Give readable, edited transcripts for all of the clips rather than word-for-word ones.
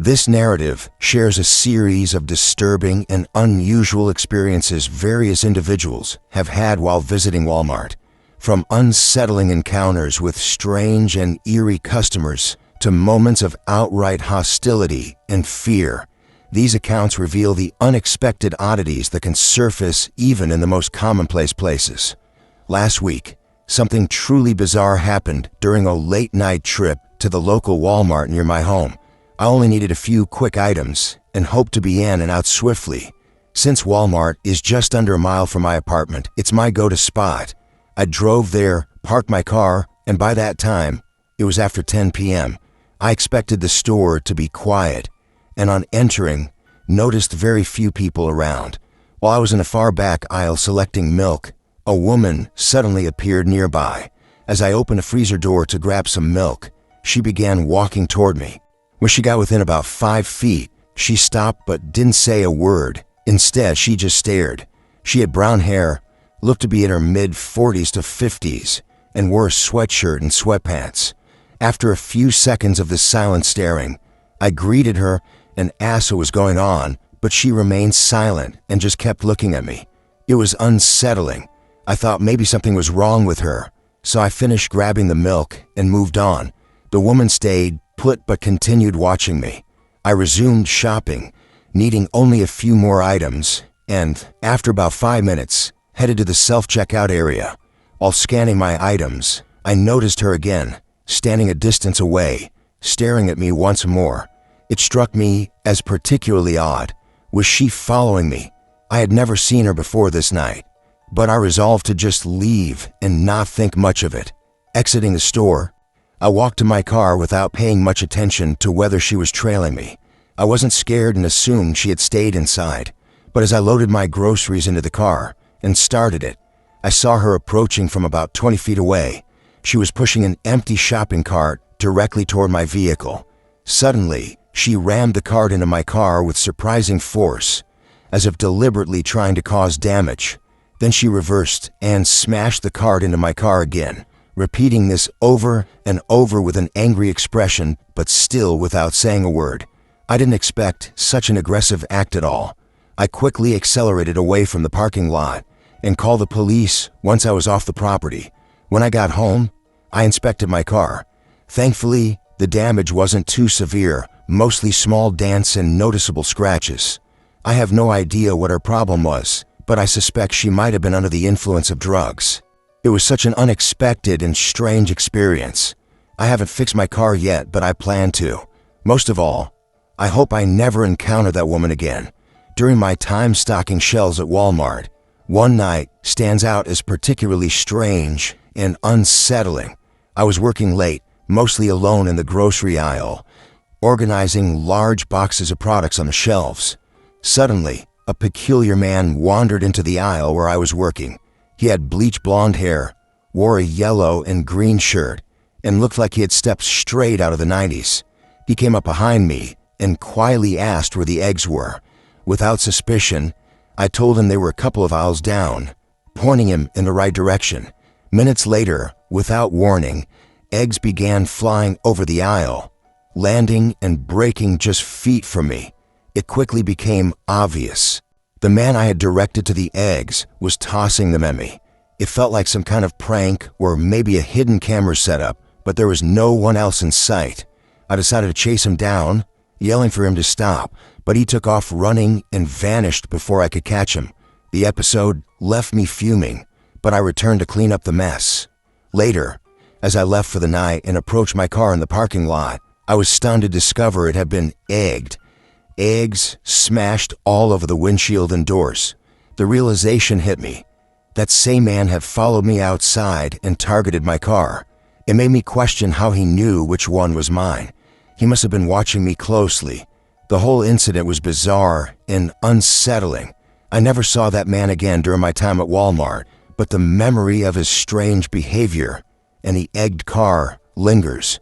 This narrative shares a series of disturbing and unusual experiences various individuals have had while visiting Walmart. From unsettling encounters with strange and eerie customers to moments of outright hostility and fear, these accounts reveal the unexpected oddities that can surface even in the most commonplace places. Last week, something truly bizarre happened during a late-night trip to the local Walmart near my home. I only needed a few quick items and hoped to be in and out swiftly. Since Walmart is just under a mile from my apartment, it's my go-to spot. I drove there, parked my car, and by that time, it was after 10 p.m. I expected the store to be quiet, and on entering, noticed very few people around. While I was in a far back aisle selecting milk, a woman suddenly appeared nearby. As I opened a freezer door to grab some milk, she began walking toward me. When she got within about 5 feet, she stopped but didn't say a word. Instead, she just stared. She had brown hair, looked to be in her mid-40s to 50s, and wore a sweatshirt and sweatpants. After a few seconds of this silent staring, I greeted her and asked what was going on, but she remained silent and just kept looking at me. It was unsettling. I thought maybe something was wrong with her, so I finished grabbing the milk and moved on. The woman stayed put but continued watching me. I resumed shopping, needing only a few more items, and after about 5 minutes, headed to the self-checkout area. While scanning my items, I noticed her again, standing a distance away, staring at me once more. It struck me as particularly odd. Was she following me? I had never seen her before this night, but I resolved to just leave and not think much of it. Exiting the store, I walked to my car without paying much attention to whether she was trailing me. I wasn't scared and assumed she had stayed inside, but as I loaded my groceries into the car and started it, I saw her approaching from about 20 feet away. She was pushing an empty shopping cart directly toward my vehicle. Suddenly, she rammed the cart into my car with surprising force, as if deliberately trying to cause damage. Then she reversed and smashed the cart into my car again, repeating this over and over with an angry expression, but still without saying a word. I didn't expect such an aggressive act at all. I quickly accelerated away from the parking lot and called the police once I was off the property. When I got home, I inspected my car. Thankfully, the damage wasn't too severe, mostly small dents and noticeable scratches. I have no idea what her problem was, but I suspect she might have been under the influence of drugs. It was such an unexpected and strange experience. I haven't fixed my car yet, but I plan to. Most of all, I hope I never encounter that woman again. During my time stocking shelves at Walmart, one night stands out as particularly strange and unsettling. I was working late, mostly alone in the grocery aisle, organizing large boxes of products on the shelves. Suddenly, a peculiar man wandered into the aisle where I was working. He had bleach blonde hair, wore a yellow and green shirt, and looked like he had stepped straight out of the 90s. He came up behind me and quietly asked where the eggs were. Without suspicion, I told him they were a couple of aisles down, pointing him in the right direction. Minutes later, without warning, eggs began flying over the aisle, landing and breaking just feet from me. It quickly became obvious. The man I had directed to the eggs was tossing them at me. It felt like some kind of prank or maybe a hidden camera setup, but there was no one else in sight. I decided to chase him down, yelling for him to stop, but he took off running and vanished before I could catch him. The episode left me fuming, but I returned to clean up the mess. Later, as I left for the night and approached my car in the parking lot, I was stunned to discover it had been egged. Eggs smashed all over the windshield and doors. The realization hit me. That same man had followed me outside and targeted my car. It made me question how he knew which one was mine. He must have been watching me closely. The whole incident was bizarre and unsettling. I never saw that man again during my time at Walmart, but the memory of his strange behavior and the egged car lingers.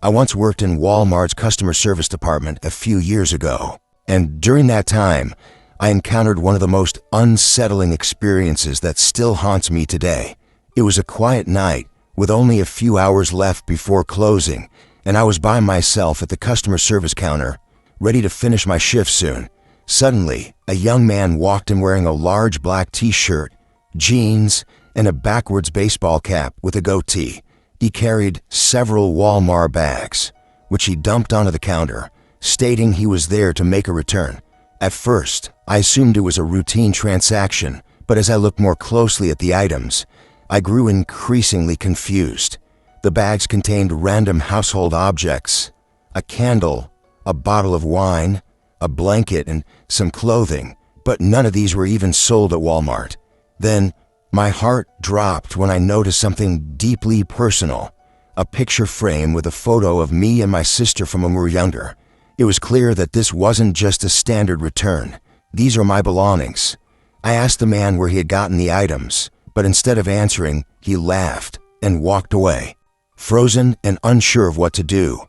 I once worked in Walmart's customer service department a few years ago, and during that time, I encountered one of the most unsettling experiences that still haunts me today. It was a quiet night with only a few hours left before closing, and I was by myself at the customer service counter ready to finish my shift soon. Suddenly, a young man walked in wearing a large black t-shirt, jeans, and a backwards baseball cap with a goatee. He carried several Walmart bags, which he dumped onto the counter, stating he was there to make a return. At first, I assumed it was a routine transaction, but as I looked more closely at the items, I grew increasingly confused. The bags contained random household objects, a candle, a bottle of wine, a blanket, and some clothing, but none of these were even sold at Walmart. Then, my heart dropped when I noticed something deeply personal, a picture frame with a photo of me and my sister from when we were younger. It was clear that this wasn't just a standard return. These are my belongings. I asked the man where he had gotten the items, but instead of answering, he laughed and walked away. Frozen and unsure of what to do,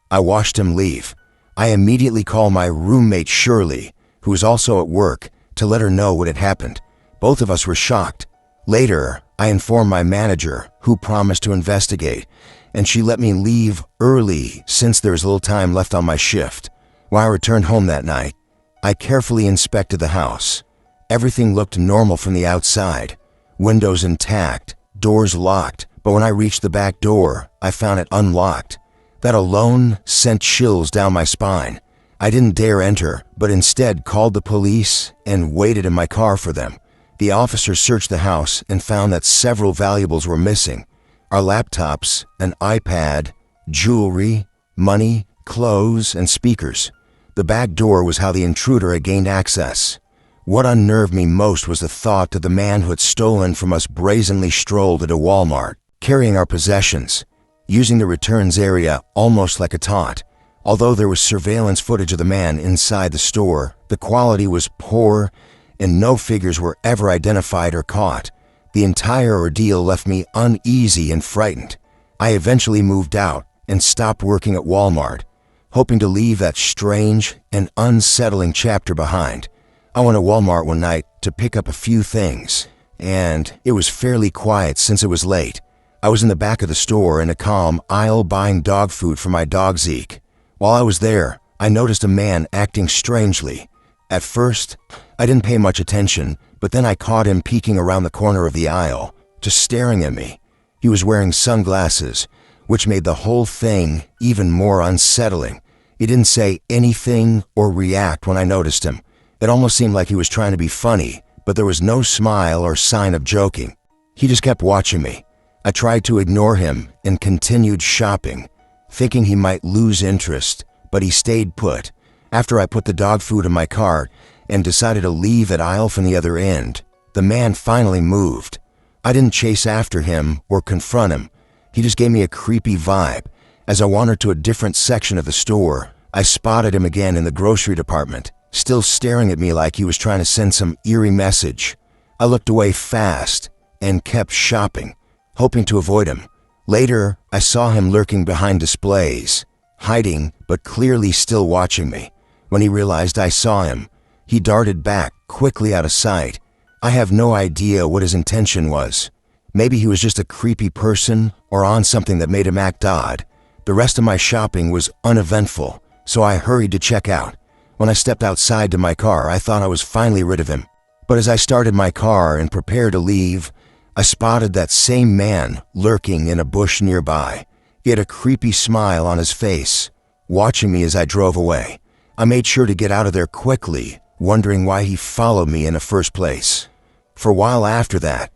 I watched him leave. I immediately called my roommate Shirley, who was also at work, to let her know what had happened. Both of us were shocked. Later, I informed my manager, who promised to investigate, and she let me leave early since there was little time left on my shift. When I returned home that night, I carefully inspected the house. Everything looked normal from the outside. Windows intact, doors locked, but when I reached the back door, I found it unlocked. That alone sent chills down my spine. I didn't dare enter, but instead called the police and waited in my car for them. The officer searched the house and found that several valuables were missing. Our laptops, an iPad, jewelry, money, clothes, and speakers. The back door was how the intruder had gained access. What unnerved me most was the thought that the man who had stolen from us brazenly strolled into Walmart, carrying our possessions, using the returns area almost like a taunt. Although there was surveillance footage of the man inside the store, the quality was poor and no figures were ever identified or caught. The entire ordeal left me uneasy and frightened. I eventually moved out and stopped working at Walmart, hoping to leave that strange and unsettling chapter behind. I went to Walmart one night to pick up a few things, and it was fairly quiet since it was late. I was in the back of the store in a calm aisle buying dog food for my dog Zeke. While I was there, I noticed a man acting strangely. At first, I didn't pay much attention, but then I caught him peeking around the corner of the aisle, just staring at me. He was wearing sunglasses, which made the whole thing even more unsettling. He didn't say anything or react when I noticed him. It almost seemed like he was trying to be funny, but there was no smile or sign of joking. He just kept watching me. I tried to ignore him and continued shopping, thinking he might lose interest, but he stayed put. After I put the dog food in my cart and decided to leave at aisle from the other end, the man finally moved. I didn't chase after him or confront him. He just gave me a creepy vibe. As I wandered to a different section of the store, I spotted him again in the grocery department, still staring at me like he was trying to send some eerie message. I looked away fast and kept shopping, hoping to avoid him. Later, I saw him lurking behind displays, hiding but clearly still watching me. When he realized I saw him, he darted back quickly out of sight. I have no idea what his intention was. Maybe he was just a creepy person or on something that made him act odd. The rest of my shopping was uneventful, so I hurried to check out. When I stepped outside to my car, I thought I was finally rid of him. But as I started my car and prepared to leave, I spotted that same man lurking in a bush nearby. He had a creepy smile on his face, watching me as I drove away. I made sure to get out of there quickly, wondering why he followed me in the first place. For a while after that,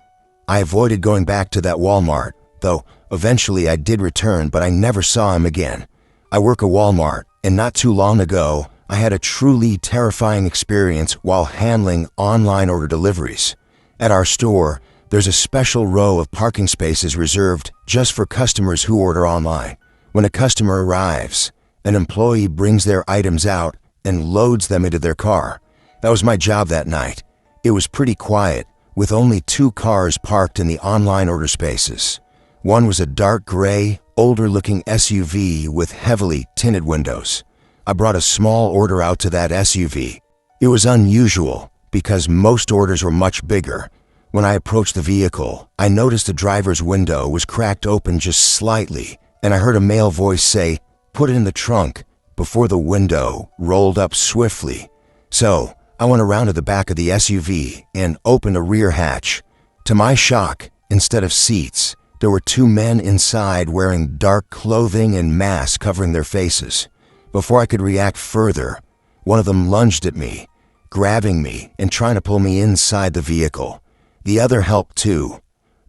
I avoided going back to that Walmart, though eventually I did return, but I never saw him again. I work at Walmart, and not too long ago, I had a truly terrifying experience while handling online order deliveries. At our store, there's a special row of parking spaces reserved just for customers who order online. When a customer arrives, an employee brings their items out and loads them into their car. That was my job that night. It was pretty quiet, with only 2 cars parked in the online order spaces. One was a dark gray, older-looking SUV with heavily tinted windows. I brought a small order out to that SUV. It was unusual because most orders were much bigger. When I approached the vehicle, I noticed the driver's window was cracked open just slightly, and I heard a male voice say, "Put it in the trunk. before the window rolled up swiftly. So I went around to the back of the SUV and opened a rear hatch. To my shock, instead of seats, there were two men inside wearing dark clothing and masks covering their faces. Before I could react further, one of them lunged at me, grabbing me and trying to pull me inside the vehicle. The other helped too,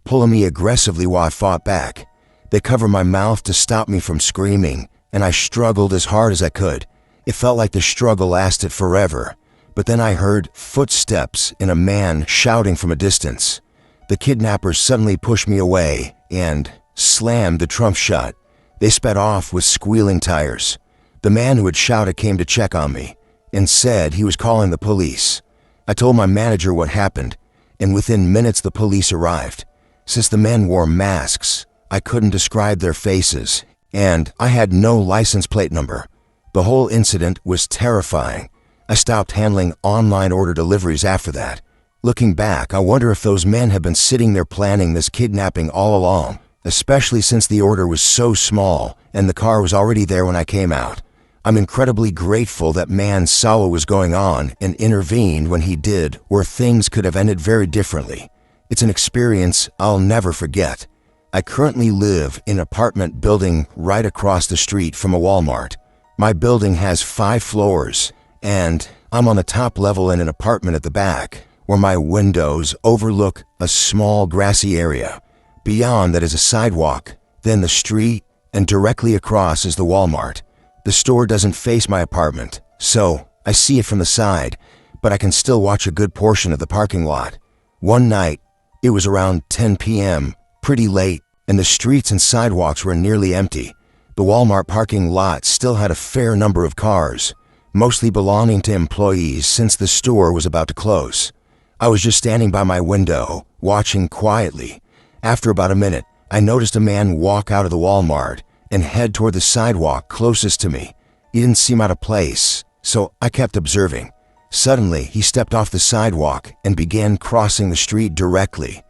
pulling me aggressively while I fought back. They covered my mouth to stop me from screaming, and I struggled as hard as I could. It felt like the struggle lasted forever, but then I heard footsteps and a man shouting from a distance. The kidnappers suddenly pushed me away and slammed the trunk shut. They sped off with squealing tires. The man who had shouted came to check on me and said he was calling the police. I told my manager what happened, and within minutes the police arrived. Since the men wore masks, I couldn't describe their faces, and I had no license plate number. The whole incident was terrifying. I stopped handling online order deliveries after that. Looking back, I wonder if those men have been sitting there planning this kidnapping all along, especially since the order was so small and the car was already there when I came out. I'm incredibly grateful that man saw what was going on and intervened when he did, where things could have ended very differently. It's an experience I'll never forget. I currently live in an apartment building right across the street from a Walmart. My building has 5 floors, and I'm on the top level in an apartment at the back, where my windows overlook a small grassy area. Beyond that is a sidewalk, then the street, and directly across is the Walmart. The store doesn't face my apartment, so I see it from the side, but I can still watch a good portion of the parking lot. One night, it was around 10 p.m., pretty late, and the streets and sidewalks were nearly empty. The Walmart parking lot still had a fair number of cars, mostly belonging to employees since the store was about to close. I was just standing by my window, watching quietly. After about a minute, I noticed a man walk out of the Walmart and head toward the sidewalk closest to me. He didn't seem out of place, so I kept observing. Suddenly, he stepped off the sidewalk and began crossing the street directly,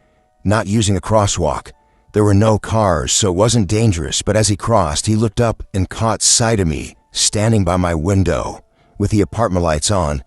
not using a crosswalk. There were no cars, so it wasn't dangerous, but as he crossed, he looked up and caught sight of me, standing by my window, with the apartment lights on,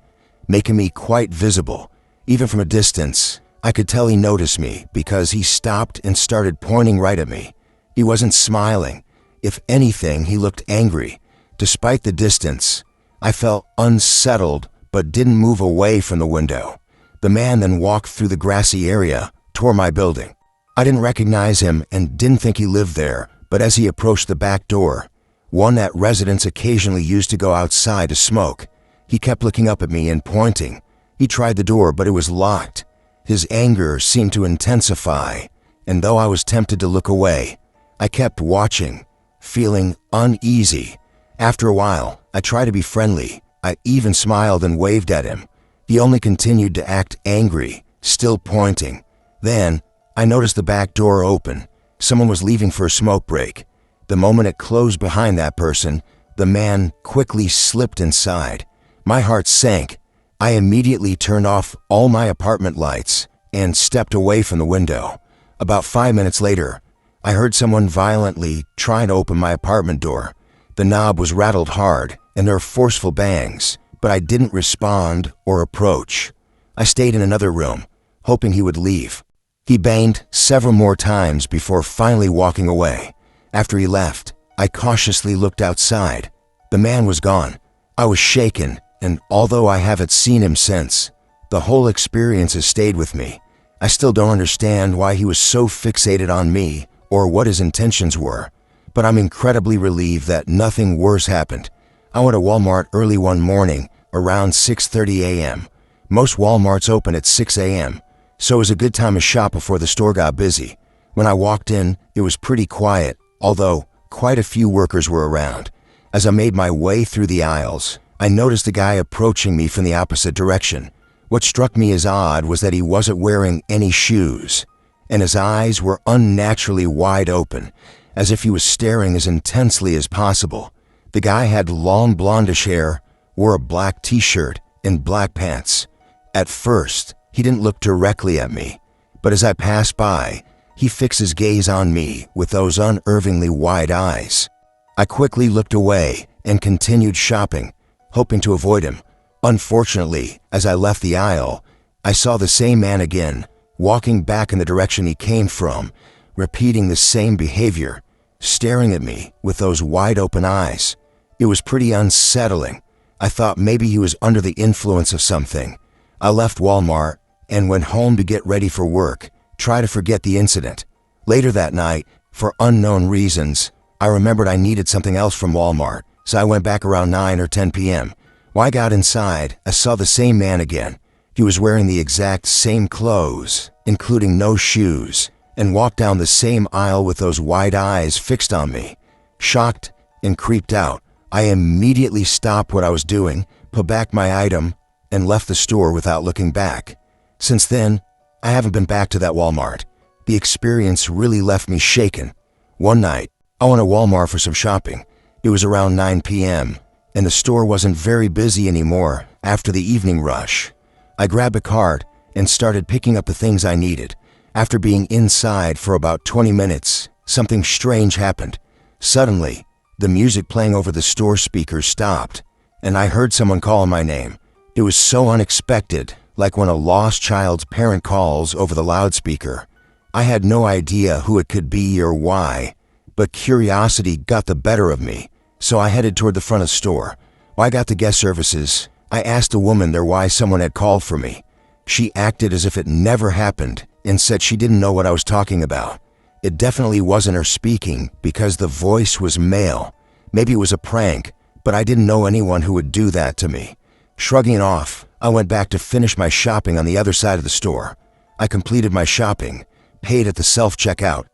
making me quite visible. Even from a distance, I could tell he noticed me because he stopped and started pointing right at me. He wasn't smiling. If anything, he looked angry. Despite the distance, I felt unsettled but didn't move away from the window. The man then walked through the grassy area toward my building. I didn't recognize him and didn't think he lived there, but as he approached the back door, one that residents occasionally used to go outside to smoke, he kept looking up at me and pointing. He tried the door, but it was locked. His anger seemed to intensify, and though I was tempted to look away, I kept watching, feeling uneasy. After a while, I tried to be friendly. I even smiled and waved at him. He only continued to act angry, still pointing. Then, I noticed the back door open. Someone was leaving for a smoke break. The moment it closed behind that person, the man quickly slipped inside. My heart sank. I immediately turned off all my apartment lights and stepped away from the window. About 5 minutes later, I heard someone violently trying to open my apartment door. The knob was rattled hard, and there were forceful bangs, but I didn't respond or approach. I stayed in another room, hoping he would leave. He banged several more times before finally walking away. After he left, I cautiously looked outside. The man was gone. I was shaken, and although I haven't seen him since, the whole experience has stayed with me. I still don't understand why he was so fixated on me or what his intentions were, but I'm incredibly relieved that nothing worse happened. I went to Walmart early one morning, around 6:30 a.m. Most Walmarts open at 6 a.m., so it was a good time to shop before the store got busy. When I walked in, it was pretty quiet, although quite a few workers were around. As I made my way through the aisles, I noticed a guy approaching me from the opposite direction. What struck me as odd was that he wasn't wearing any shoes, and his eyes were unnaturally wide open, as if he was staring as intensely as possible. The guy had long blondish hair, wore a black t-shirt, and black pants. At first, he didn't look directly at me, but as I passed by, he fixed his gaze on me with those unnervingly wide eyes. I quickly looked away and continued shopping, hoping to avoid him. Unfortunately, as I left the aisle, I saw the same man again, walking back in the direction he came from, repeating the same behavior, staring at me with those wide-open eyes. It was pretty unsettling. I thought maybe he was under the influence of something. I left Walmart and went home to get ready for work, try to forget the incident. Later that night, for unknown reasons, I remembered I needed something else from Walmart, so I went back around 9 or 10 p.m. When I got inside, I saw the same man again. He was wearing the exact same clothes, including no shoes, and walked down the same aisle with those wide eyes fixed on me. Shocked and creeped out, I immediately stopped what I was doing, put back my item, and left the store without looking back. Since then, I haven't been back to that Walmart. The experience really left me shaken. One night, I went to Walmart for some shopping. It was around 9 p.m., and the store wasn't very busy anymore after the evening rush. I grabbed a cart and started picking up the things I needed. After being inside for about 20 minutes, something strange happened. Suddenly, the music playing over the store speakers stopped, and I heard someone call my name. It was so unexpected, like when a lost child's parent calls over the loudspeaker. I had no idea who it could be or why, but curiosity got the better of me, so I headed toward the front of the store. When I got to guest services, I asked a woman there why someone had called for me. She acted as if it never happened and said she didn't know what I was talking about. It definitely wasn't her speaking because the voice was male. Maybe it was a prank, but I didn't know anyone who would do that to me. Shrugging it off, I went back to finish my shopping on the other side of the store. I completed my shopping, paid at the self-checkout,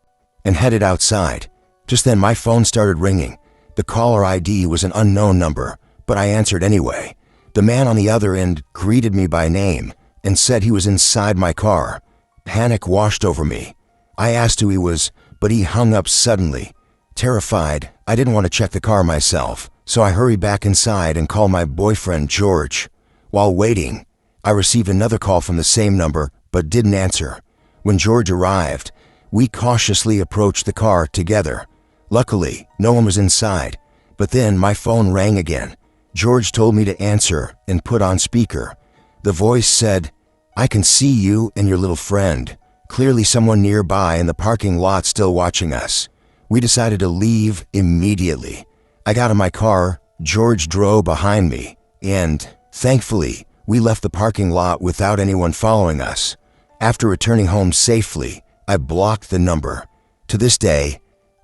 and headed outside. Just then my phone started ringing. The caller ID was an unknown number, but I answered anyway. The man on the other end greeted me by name and said he was inside my car. Panic washed over me. I asked who he was, but he hung up suddenly. Terrified, I didn't want to check the car myself, so I hurried back inside and called my boyfriend, George. While waiting, I received another call from the same number, but didn't answer. When George arrived, we cautiously approached the car together. Luckily, no one was inside, but then my phone rang again. George told me to answer and put on speaker. The voice said, "I can see you and your little friend. Clearly someone nearby in the parking lot still watching us." We decided to leave immediately. I got in my car, George drove behind me, and thankfully, we left the parking lot without anyone following us. After returning home safely, I blocked the number. To this day,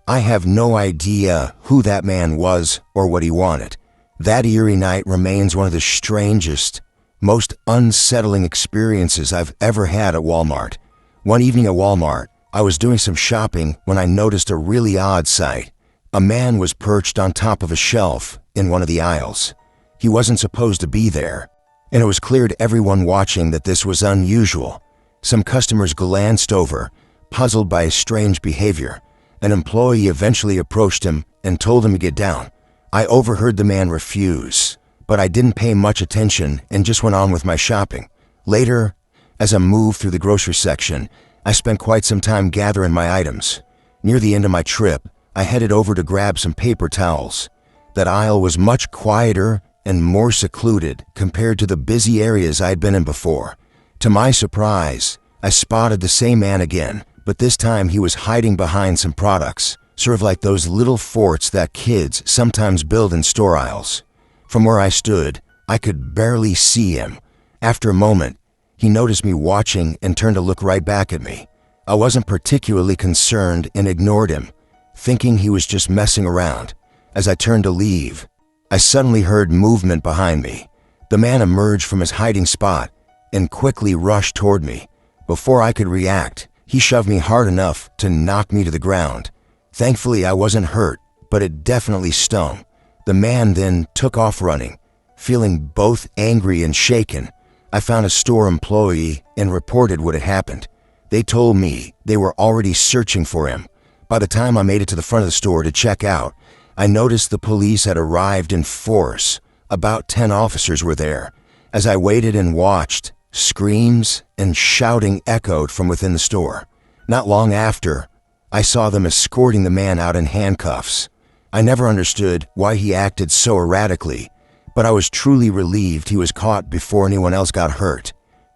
I have no idea who that man was or what he wanted. That eerie night remains one of the strangest, most unsettling experiences I've ever had at Walmart. One evening at Walmart, I was doing some shopping when I noticed a really odd sight. A man was perched on top of a shelf in one of the aisles. He wasn't supposed to be there, and it was clear to everyone watching that this was unusual. Some customers glanced over, puzzled by his strange behavior. An employee eventually approached him and told him to get down. I overheard the man refuse, but I didn't pay much attention and just went on with my shopping. Later, as I moved through the grocery section, I spent quite some time gathering my items. Near the end of my trip, I headed over to grab some paper towels. That aisle was much quieter and more secluded compared to the busy areas I had been in before. To my surprise, I spotted the same man again, but this time he was hiding behind some products, sort of like those little forts that kids sometimes build in store aisles. From where I stood, I could barely see him. After a moment, he noticed me watching and turned to look right back at me. I wasn't particularly concerned and ignored him, thinking he was just messing around. As I turned to leave, I suddenly heard movement behind me. The man emerged from his hiding spot and quickly rushed toward me. Before I could react, he shoved me hard enough to knock me to the ground. Thankfully, I wasn't hurt, but it definitely stung. The man then took off running. Feeling both angry and shaken, I found a store employee and reported what had happened. They told me they were already searching for him. By the time I made it to the front of the store to check out, I noticed the police had arrived in force. About 10 officers were there. As I waited and watched, screams and shouting echoed from within the store. Not long after, I saw them escorting the man out in handcuffs. I never understood why he acted so erratically, but I was truly relieved he was caught before anyone else got hurt.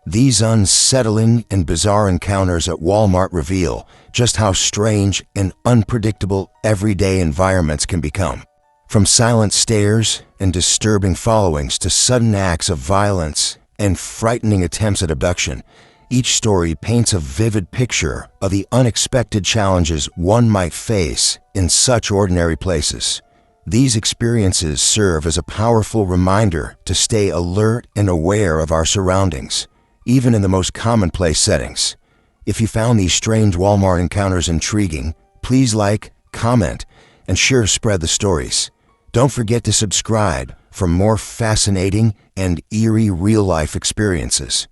These unsettling and bizarre encounters at Walmart reveal just how strange and unpredictable everyday environments can become. From silent stares and disturbing followings to sudden acts of violence and frightening attempts at abduction, each story paints a vivid picture of the unexpected challenges one might face in such ordinary places. These experiences serve as a powerful reminder to stay alert and aware of our surroundings, even in the most commonplace settings. If you found these strange Walmart encounters intriguing, please like, comment, and sure to spread the stories. Don't forget to subscribe for more fascinating and eerie real-life experiences.